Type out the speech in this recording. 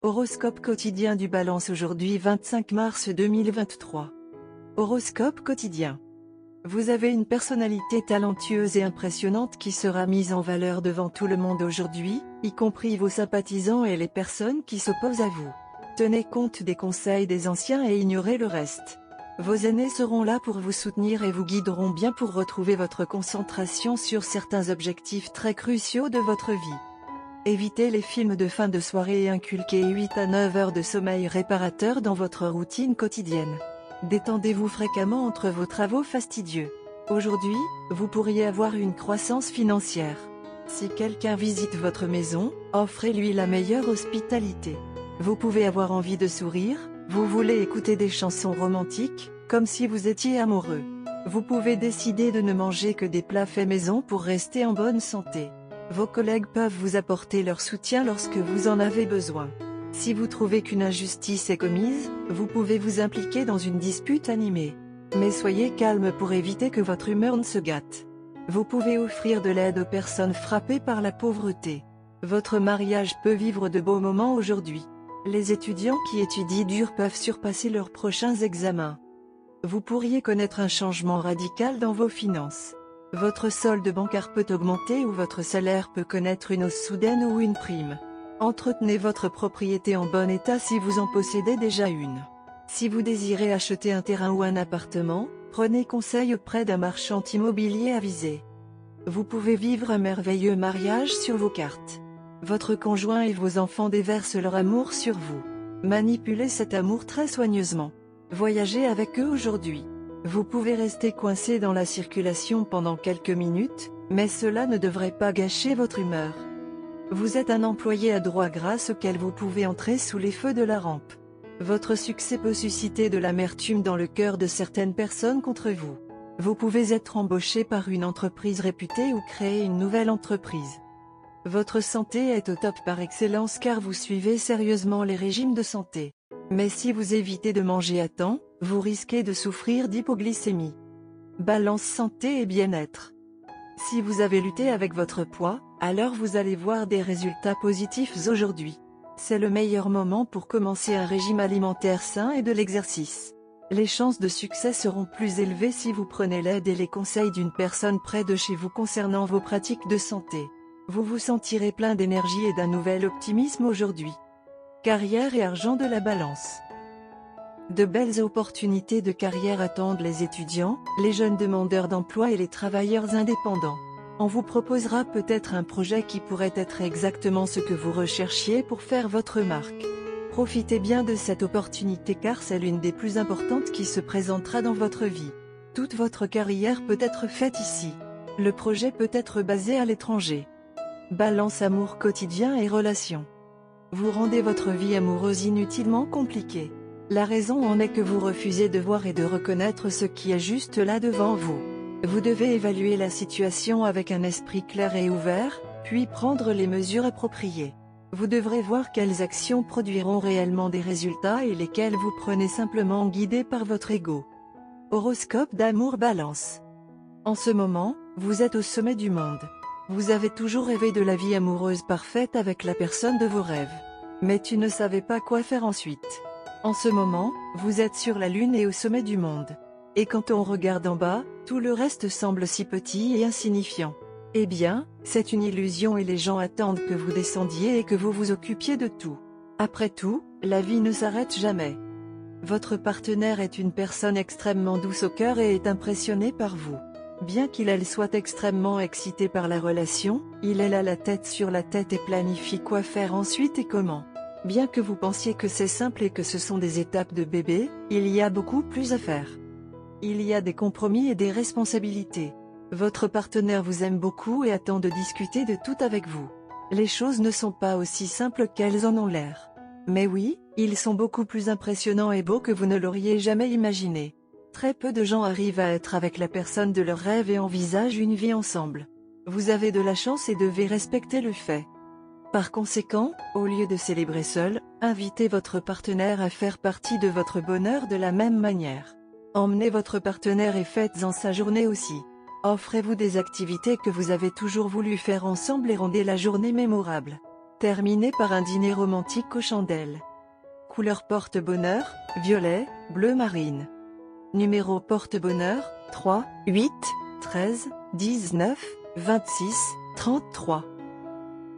Horoscope quotidien du Balance aujourd'hui 25 mars 2023. Horoscope quotidien. Vous avez une personnalité talentueuse et impressionnante qui sera mise en valeur devant tout le monde aujourd'hui, y compris vos sympathisants et les personnes qui s'opposent à vous. Tenez compte des conseils des anciens et ignorez le reste. Vos aînés seront là pour vous soutenir et vous guideront bien pour retrouver votre concentration sur certains objectifs très cruciaux de votre vie. Évitez les films de fin de soirée et inculquez 8 à 9 heures de sommeil réparateur dans votre routine quotidienne. Détendez-vous fréquemment entre vos travaux fastidieux. Aujourd'hui, vous pourriez avoir une croissance financière. Si quelqu'un visite votre maison, offrez-lui la meilleure hospitalité. Vous pouvez avoir envie de sourire, vous voulez écouter des chansons romantiques, comme si vous étiez amoureux. Vous pouvez décider de ne manger que des plats faits maison pour rester en bonne santé. Vos collègues peuvent vous apporter leur soutien lorsque vous en avez besoin. Si vous trouvez qu'une injustice est commise, vous pouvez vous impliquer dans une dispute animée. Mais soyez calme pour éviter que votre humeur ne se gâte. Vous pouvez offrir de l'aide aux personnes frappées par la pauvreté. Votre mariage peut vivre de beaux moments aujourd'hui. Les étudiants qui étudient dur peuvent surpasser leurs prochains examens. Vous pourriez connaître un changement radical dans vos finances. Votre solde bancaire peut augmenter ou votre salaire peut connaître une hausse soudaine ou une prime. Entretenez votre propriété en bon état si vous en possédez déjà une. Si vous désirez acheter un terrain ou un appartement, prenez conseil auprès d'un marchand immobilier avisé. Vous pouvez vivre un merveilleux mariage sur vos cartes. Votre conjoint et vos enfants déversent leur amour sur vous. Manipulez cet amour très soigneusement. Voyagez avec eux aujourd'hui. Vous pouvez rester coincé dans la circulation pendant quelques minutes, mais cela ne devrait pas gâcher votre humeur. Vous êtes un employé adroit grâce auquel vous pouvez entrer sous les feux de la rampe. Votre succès peut susciter de l'amertume dans le cœur de certaines personnes contre vous. Vous pouvez être embauché par une entreprise réputée ou créer une nouvelle entreprise. Votre santé est au top par excellence car vous suivez sérieusement les régimes de santé. Mais si vous évitez de manger à temps, vous risquez de souffrir d'hypoglycémie. Balance santé et bien-être. Si vous avez lutté avec votre poids, alors vous allez voir des résultats positifs aujourd'hui. C'est le meilleur moment pour commencer un régime alimentaire sain et de l'exercice. Les chances de succès seront plus élevées si vous prenez l'aide et les conseils d'une personne près de chez vous concernant vos pratiques de santé. Vous vous sentirez plein d'énergie et d'un nouvel optimisme aujourd'hui. Carrière et argent de la Balance. De belles opportunités de carrière attendent les étudiants, les jeunes demandeurs d'emploi et les travailleurs indépendants. On vous proposera peut-être un projet qui pourrait être exactement ce que vous recherchiez pour faire votre marque. Profitez bien de cette opportunité car c'est l'une des plus importantes qui se présentera dans votre vie. Toute votre carrière peut être faite ici. Le projet peut être basé à l'étranger. Balance amour quotidien et relations. Vous rendez votre vie amoureuse inutilement compliquée. La raison en est que vous refusez de voir et de reconnaître ce qui est juste là devant vous. Vous devez évaluer la situation avec un esprit clair et ouvert, puis prendre les mesures appropriées. Vous devrez voir quelles actions produiront réellement des résultats et lesquelles vous prenez simplement guidé par votre ego. Horoscope d'amour Balance. En ce moment, vous êtes au sommet du monde. Vous avez toujours rêvé de la vie amoureuse parfaite avec la personne de vos rêves. Mais tu ne savais pas quoi faire ensuite. En ce moment, vous êtes sur la lune et au sommet du monde. Et quand on regarde en bas, tout le reste semble si petit et insignifiant. Eh bien, c'est une illusion et les gens attendent que vous descendiez et que vous vous occupiez de tout. Après tout, la vie ne s'arrête jamais. Votre partenaire est une personne extrêmement douce au cœur et est impressionné par vous. Bien qu'il soit extrêmement excité par la relation, il est là la tête sur la tête et planifie quoi faire ensuite et comment. Bien que vous pensiez que c'est simple et que ce sont des étapes de bébé, il y a beaucoup plus à faire. Il y a des compromis et des responsabilités. Votre partenaire vous aime beaucoup et attend de discuter de tout avec vous. Les choses ne sont pas aussi simples qu'elles en ont l'air. Mais oui, ils sont beaucoup plus impressionnants et beaux que vous ne l'auriez jamais imaginé. Très peu de gens arrivent à être avec la personne de leur rêve et envisagent une vie ensemble. Vous avez de la chance et devez respecter le fait. Par conséquent, au lieu de célébrer seul, invitez votre partenaire à faire partie de votre bonheur de la même manière. Emmenez votre partenaire et faites-en sa journée aussi. Offrez-vous des activités que vous avez toujours voulu faire ensemble et rendez la journée mémorable. terminer par un dîner romantique aux chandelles. Couleur porte-bonheur, violet, bleu marine. Numéro porte-bonheur, 3, 8, 13, 19, 26, 33.